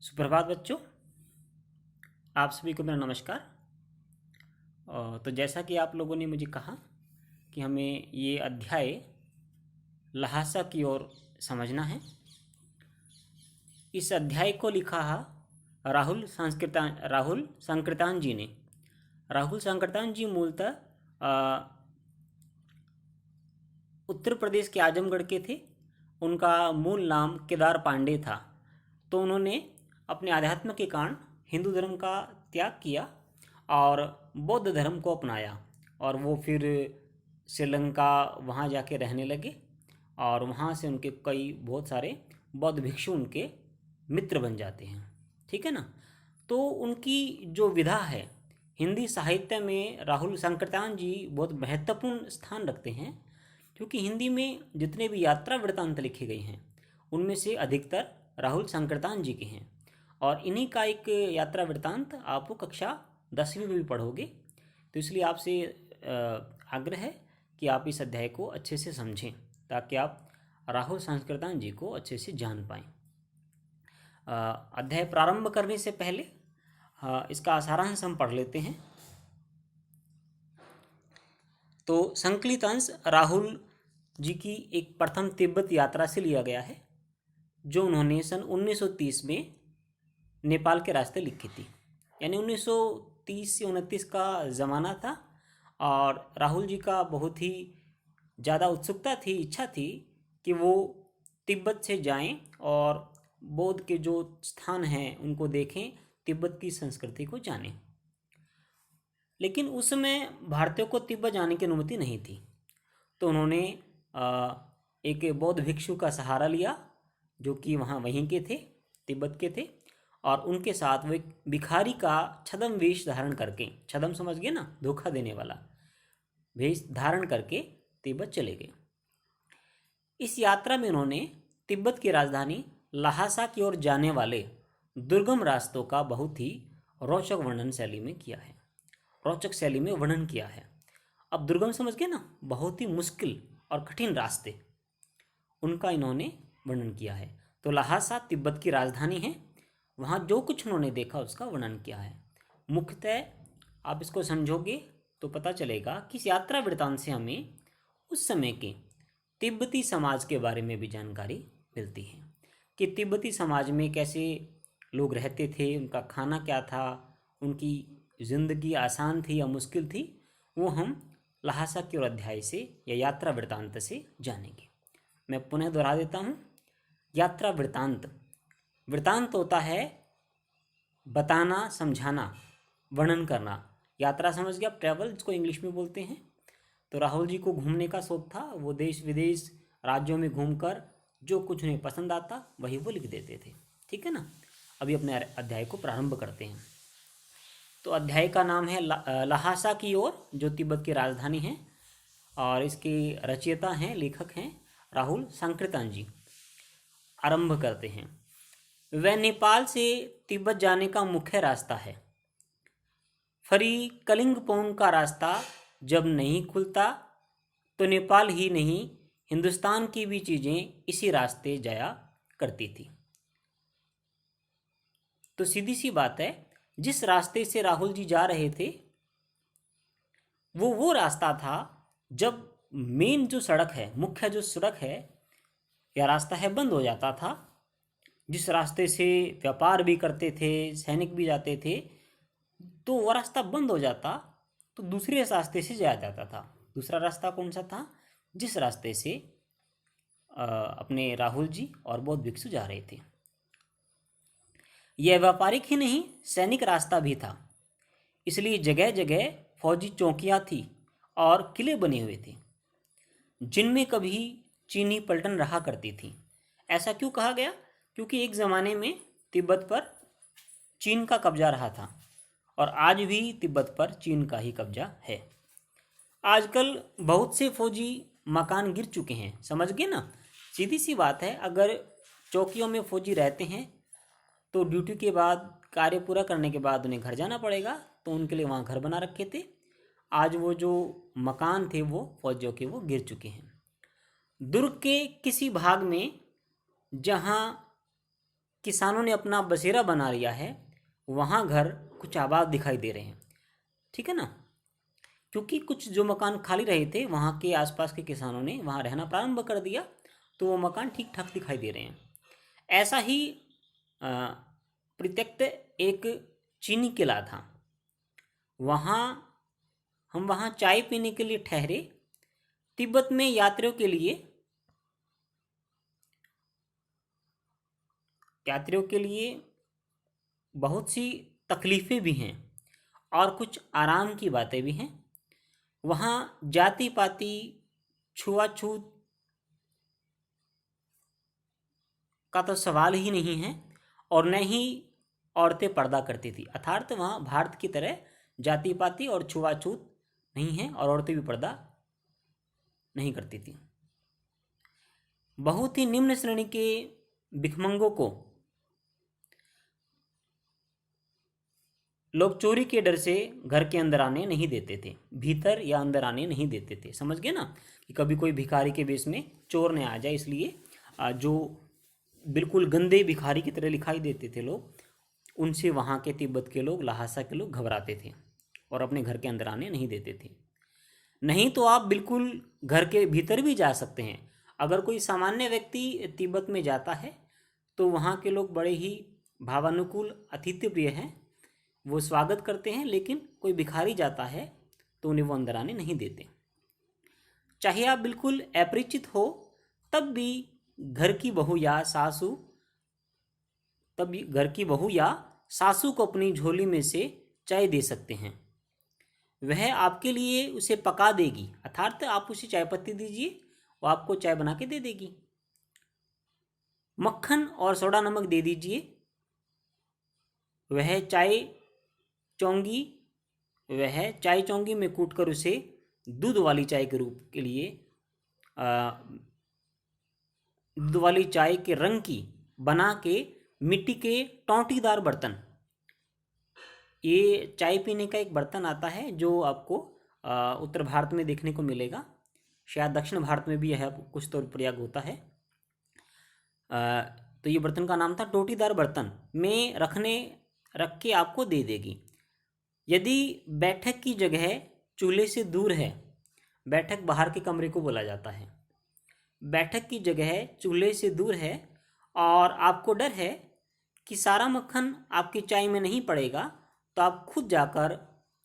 सुप्रभात बच्चों, आप सभी को मेरा नमस्कार। तो जैसा कि आप लोगों ने मुझे कहा कि हमें ये अध्याय ल्हासा की ओर समझना है। इस अध्याय को लिखा है राहुल संकृतान जी ने। राहुल संकृतान जी मूलतः उत्तर प्रदेश के आजमगढ़ के थे। उनका मूल नाम केदार पांडे था। तो उन्होंने अपने आध्यात्म के कारण हिंदू धर्म का त्याग किया और बौद्ध धर्म को अपनाया, और वो फिर श्रीलंका वहाँ जाके रहने लगे और वहाँ से उनके कई बहुत सारे बौद्ध भिक्षु उनके मित्र बन जाते हैं। ठीक है ना। तो उनकी जो विधा है हिंदी साहित्य में, राहुल संकृतान जी बहुत महत्वपूर्ण स्थान रखते हैं, क्योंकि हिंदी में जितने भी यात्रा वृत्तांत लिखे गए हैं उनमें से अधिकतर राहुल संकृतान जी के हैं। और इन्हीं का एक यात्रा वृत्तांत आप कक्षा 10वीं में भी पढ़ोगे। तो इसलिए आपसे आग्रह है कि आप इस अध्याय को अच्छे से समझें ताकि आप राहुल संकृतान जी को अच्छे से जान पाएँ। अध्याय प्रारंभ करने से पहले इसका सारांश हम पढ़ लेते हैं। तो संकलित अंश राहुल जी की एक प्रथम तिब्बत यात्रा से लिया गया है, जो उन्होंने सन 1930 में नेपाल के रास्ते लिखी थी। यानी 1930 से 29 का ज़माना था और राहुल जी का बहुत ही ज़्यादा उत्सुकता थी, इच्छा थी कि वो तिब्बत से जाएं और बौद्ध के जो स्थान हैं उनको देखें, तिब्बत की संस्कृति को जानें। लेकिन उस समय भारतीयों को तिब्बत जाने की अनुमति नहीं थी। तो उन्होंने एक बौद्ध भिक्षु का सहारा लिया जो कि वहीं के थे, तिब्बत के थे, और उनके साथ वो एक भिखारी का छद्म वेश धारण करके, छद्म समझ गए ना, धोखा देने वाला वेश धारण करके तिब्बत चले गए। इस यात्रा में उन्होंने तिब्बत की राजधानी ल्हासा की ओर जाने वाले दुर्गम रास्तों का बहुत ही रोचक वर्णन शैली में किया है, रोचक शैली में वर्णन किया है। अब दुर्गम समझ गए ना, बहुत ही मुश्किल और कठिन रास्ते, उनका इन्होंने वर्णन किया है। तो ल्हासा तिब्बत की राजधानी है, वहाँ जो कुछ उन्होंने देखा उसका वर्णन किया है। मुख्यतः आप इसको समझोगे तो पता चलेगा कि इस यात्रा वृत्तांत से हमें उस समय के तिब्बती समाज के बारे में भी जानकारी मिलती है कि तिब्बती समाज में कैसे लोग रहते थे, उनका खाना क्या था, उनकी ज़िंदगी आसान थी या मुश्किल थी, वो हम ल्हासा की ओर अध्याय से या यात्रा वृत्तांत से जानेंगे। मैं पुनः दोहरा देता हूँ। यात्रा वृत्तांत, वृत्तांत होता है बताना, समझाना, वर्णन करना। यात्रा समझ गया, ट्रैवल जिसको इंग्लिश में बोलते हैं। तो राहुल जी को घूमने का शौक था, वो देश विदेश राज्यों में घूमकर जो कुछ उन्हें पसंद आता वही वो लिख देते थे। ठीक है ना। अभी अपने अध्याय को प्रारंभ करते हैं। तो अध्याय का नाम है ल्हासा की ओर, जो तिब्बत की राजधानी है, और इसके रचयिता हैं, लेखक हैं राहुल संकृतान जी। आरंभ करते हैं। वह नेपाल से तिब्बत जाने का मुख्य रास्ता है। फरी कलिंगपोंग का रास्ता जब नहीं खुलता तो नेपाल ही नहीं, हिंदुस्तान की भी चीज़ें इसी रास्ते जाया करती थी। तो सीधी सी बात है, जिस रास्ते से राहुल जी जा रहे थे वो रास्ता था जब मेन जो सड़क है, मुख्य जो सड़क है या रास्ता है, बंद हो जाता था। जिस रास्ते से व्यापार भी करते थे, सैनिक भी जाते थे, तो वो रास्ता बंद हो जाता तो दूसरे रास्ते से जाया जाता था। दूसरा रास्ता कौन सा था? जिस रास्ते से अपने राहुल जी और बौद्ध भिक्षु जा रहे थे। यह व्यापारिक ही नहीं, सैनिक रास्ता भी था। इसलिए जगह जगह फौजी चौकियां थी और किले बने हुए थे जिनमें कभी चीनी पलटन रहा करती थी। ऐसा क्यों कहा गया? क्योंकि एक ज़माने में तिब्बत पर चीन का कब्जा रहा था और आज भी तिब्बत पर चीन का ही कब्जा है। आजकल बहुत से फौजी मकान गिर चुके हैं, समझ गए ना। सीधी सी बात है, अगर चौकियों में फौजी रहते हैं तो ड्यूटी के बाद, कार्य पूरा करने के बाद उन्हें घर जाना पड़ेगा, तो उनके लिए वहाँ घर बना रखे थे। आज वो जो मकान थे वो फौजियों के वो गिर चुके हैं। दुर्ग के किसी भाग में जहाँ किसानों ने अपना बसेरा बना लिया है, वहाँ घर कुछ आबाद दिखाई दे रहे हैं, ठीक है ना। क्योंकि कुछ जो मकान खाली रहे थे वहाँ के आसपास के किसानों ने वहाँ रहना प्रारंभ कर दिया, तो वो मकान ठीक ठाक दिखाई दे रहे हैं। ऐसा ही प्रत्यक्त एक चीनी किला था। वहाँ हम वहाँ चाय पीने के लिए ठहरे। तिब्बत में यात्रियों के लिए बहुत सी तकलीफ़ें भी हैं और कुछ आराम की बातें भी हैं। वहाँ जाति पाति, छुआछूत का तो सवाल ही नहीं है, और न ही औरतें पर्दा करती थी। अर्थात वहाँ भारत की तरह जाति पाति और छुआछूत नहीं है, और औरतें भी पर्दा नहीं करती थी। बहुत ही निम्न श्रेणी के भिखमंगों को लोग चोरी के डर से घर के अंदर आने नहीं देते थे, भीतर या अंदर आने नहीं देते थे। समझ गए ना, कि कभी कोई भिखारी के वेश में चोर न आ जाए, इसलिए जो बिल्कुल गंदे भिखारी की तरह दिखाई देते थे लोग, उनसे वहाँ के तिब्बत के लोग, लहासा के लोग घबराते थे और अपने घर के अंदर आने नहीं देते थे। नहीं तो आप बिल्कुल घर के भीतर भी जा सकते हैं। अगर कोई सामान्य व्यक्ति तिब्बत में जाता है तो वहाँ के लोग बड़े ही भावानुकूल, अतिथि प्रिय हैं, वो स्वागत करते हैं। लेकिन कोई भिखारी जाता है तो उन्हें वो अंदर आने नहीं देते। चाहे आप बिल्कुल अपरिचित हो, तब भी घर की बहू या सासू को अपनी झोली में से चाय दे सकते हैं। वह आपके लिए उसे पका देगी, अर्थात आप उसे चाय पत्ती दीजिए, वो आपको चाय बना के दे देगी। मक्खन और सोडा नमक दे दीजिए, वह चाय चौंगी में कूटकर उसे दूध वाली चाय के रूप के लिए दूध वाली चाय के रंग की बना के मिट्टी के टोंटीदार बर्तन, ये चाय पीने का एक बर्तन आता है जो आपको उत्तर भारत में देखने को मिलेगा, शायद दक्षिण भारत में भी यह कुछ तो प्रयोग होता है। तो ये बर्तन का नाम था टोटीदार बर्तन में रख के आपको दे देगी। यदि बैठक की जगह चूल्हे से दूर है, बैठक बाहर के कमरे को बोला जाता है, बैठक की जगह चूल्हे से दूर है और आपको डर है कि सारा मक्खन आपकी चाय में नहीं पड़ेगा, तो आप खुद जाकर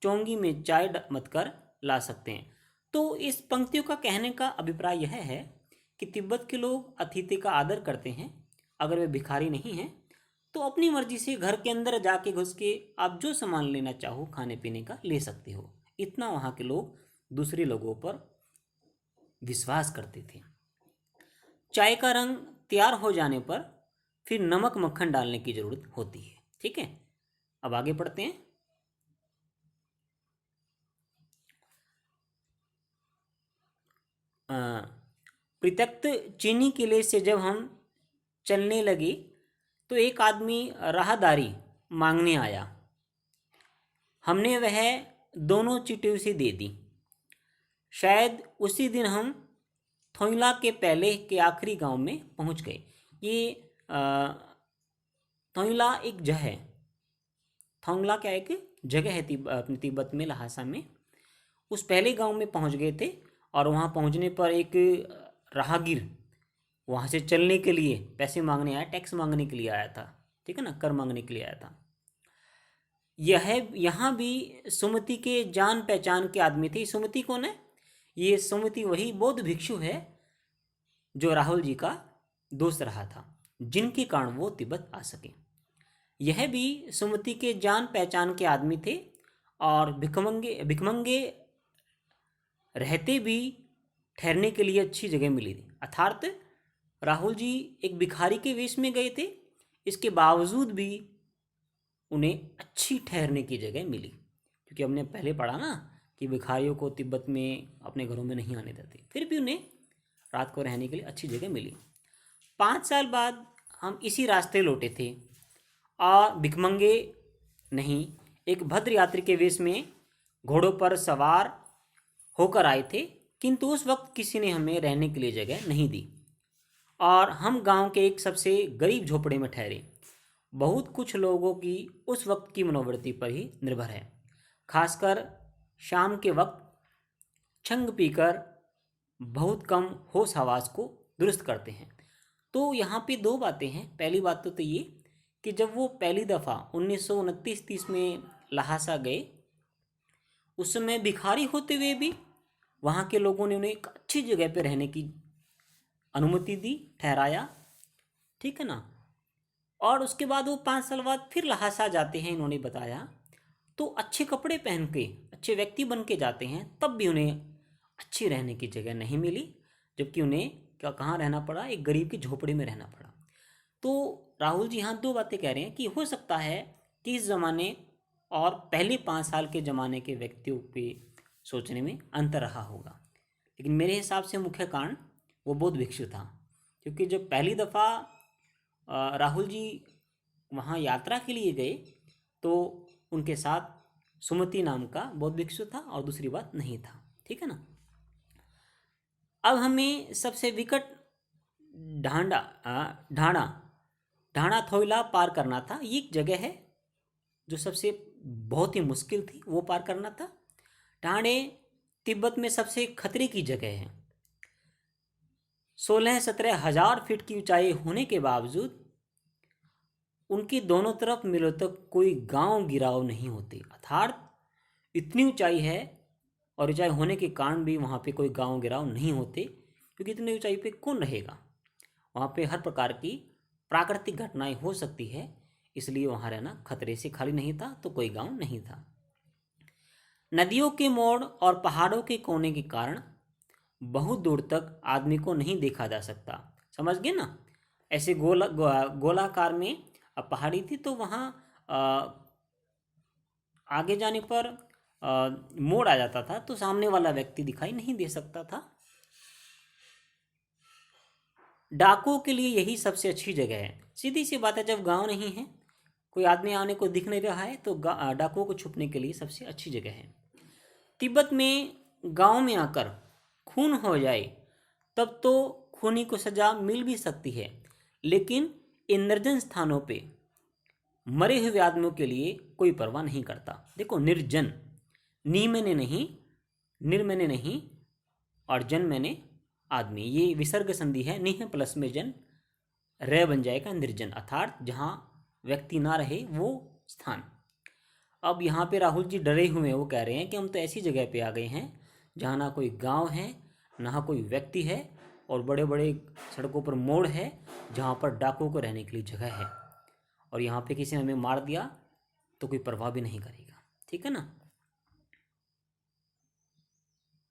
चौंगी में चाय मत कर ला सकते हैं। तो इस पंक्तियों का कहने का अभिप्राय यह है कि तिब्बत के लोग अतिथि का आदर करते हैं। अगर वे भिखारी नहीं हैं तो अपनी मर्जी से घर के अंदर जाके घुस के आप जो सामान लेना चाहो खाने पीने का ले सकते हो। इतना वहाँ के लोग दूसरे लोगों पर विश्वास करते थे। चाय का रंग तैयार हो जाने पर फिर नमक मक्खन डालने की जरूरत होती है। ठीक है, अब आगे पढ़ते हैं। प्रत्यक्त चीनी किले से जब हम चलने लगे तो एक आदमी राहदारी मांगने आया। हमने वह दोनों चिट्ठी उसे दे दी। शायद उसी दिन हम थोइला के पहले के आखिरी गांव में पहुंच गए। ये थोइला एक जगह है, थोंगला क्या एक जगह है अपने तिब्बत में, लहासा में। उस पहले गांव में पहुंच गए थे और वहां पहुंचने पर एक राहगीर वहाँ से चलने के लिए पैसे मांगने आया, टैक्स मांगने के लिए आया था, ठीक है ना, कर मांगने के लिए आया था। यहाँ भी सुमति के जान पहचान के आदमी थे। सुमति कौन है? ये सुमति वही बौद्ध भिक्षु है जो राहुल जी का दोस्त रहा था, जिनके कारण वो तिब्बत आ सके। यह भी सुमति के जान पहचान के आदमी थे और भिखमंगे रहते भी ठहरने के लिए अच्छी जगह मिली थी। अर्थात राहुल जी एक भिखारी के वेश में गए थे, इसके बावजूद भी उन्हें अच्छी ठहरने की जगह मिली। क्योंकि हमने पहले पढ़ा ना कि भिखारियों को तिब्बत में अपने घरों में नहीं आने देते, फिर भी उन्हें रात को रहने के लिए अच्छी जगह मिली। 5 साल बाद हम इसी रास्ते लौटे थे और भिखमंगे नहीं, एक भद्र यात्री के वेश में घोड़ों पर सवार होकर आए थे, किंतु उस वक्त किसी ने हमें रहने के लिए जगह नहीं दी और हम गांव के एक सबसे गरीब झोपड़े में ठहरे। बहुत कुछ लोगों की उस वक्त की मनोवृत्ति पर ही निर्भर है। खासकर शाम के वक्त छंग पीकर बहुत कम होश हवास को दुरुस्त करते हैं। तो यहाँ पे दो बातें हैं। पहली बात तो ये कि जब वो पहली दफ़ा 1929-30 में लहासा गए, उस समय भिखारी होते हुए भी वहाँ के लोगों ने उन्हें एक अच्छी जगह पे रहने की अनुमति दी, ठहराया, ठीक है ना। और उसके बाद वो 5 साल बाद फिर लहासा जाते हैं, इन्होंने बताया, तो अच्छे कपड़े पहन के अच्छे व्यक्ति बन के जाते हैं, तब भी उन्हें अच्छी रहने की जगह नहीं मिली, जबकि उन्हें कहाँ रहना पड़ा, एक गरीब की झोपड़ी में रहना पड़ा। तो राहुल जी यहाँ दो बातें कह रहे हैं कि हो सकता है कि इस ज़माने और पहले 5 साल के ज़माने के व्यक्तियों पे सोचने में अंतर रहा होगा, लेकिन मेरे हिसाब से मुख्य कारण वो बौद्ध भिक्षु था। क्योंकि जब पहली दफ़ा राहुल जी वहाँ यात्रा के लिए गए तो उनके साथ सुमति नाम का बौद्ध भिक्षु था और दूसरी बात नहीं था, ठीक है ना। अब हमें सबसे विकट ढाणा थोइला पार करना था। ये एक जगह है जो सबसे बहुत ही मुश्किल थी, वो पार करना था। ढाणे तिब्बत में सबसे खतरे की जगह है। 16-17 हजार फीट की ऊंचाई होने के बावजूद उनकी दोनों तरफ मिलो तक कोई गांव गिराव नहीं होते। अर्थात इतनी ऊंचाई है और ऊंचाई होने के कारण भी वहाँ पे कोई गांव गिराव नहीं होते, क्योंकि इतनी ऊंचाई पे कौन रहेगा। वहाँ पे हर प्रकार की प्राकृतिक घटनाएं हो सकती है, इसलिए वहाँ रहना खतरे से खाली नहीं था, तो कोई गांव नहीं था। नदियों के मोड़ और पहाड़ों के कोने के कारण बहुत दूर तक आदमी को नहीं देखा जा सकता। समझ गए ना। ऐसे गोलाकार में पहाड़ी थी, तो वहाँ आगे जाने पर मोड़ आ जाता था, तो सामने वाला व्यक्ति दिखाई नहीं दे सकता था। डाकुओं के लिए यही सबसे अच्छी जगह है। सीधी सी बात है, जब गांव नहीं है, कोई आदमी आने को दिख नहीं रहा है, तो डाकुओं को छुपने के लिए सबसे अच्छी जगह है। तिब्बत में गांव में आकर खून हो जाए तब तो खूनी को सजा मिल भी सकती है, लेकिन इन निर्जन स्थानों पे मरे हुए आदमियों के लिए कोई परवाह नहीं करता। देखो, निर्जन, नी मैंने नहीं, निर मैंने नहीं, और जन मैंने आदमी, ये विसर्ग संधि है। नी है प्लस में जन, रे बन जाएगा निर्जन, अर्थात जहाँ व्यक्ति ना रहे वो स्थान। अब यहाँ पे राहुल जी डरे हुए हैं। वो कह रहे हैं कि हम तो ऐसी जगह पे आ गए हैं जहाँ ना कोई गांव है, ना कोई व्यक्ति है, और बड़े बड़े सड़कों पर मोड़ है जहाँ पर डाकुओं को रहने के लिए जगह है, और यहाँ पे किसी ने हमें मार दिया तो कोई परवाह भी नहीं करेगा, ठीक है ना।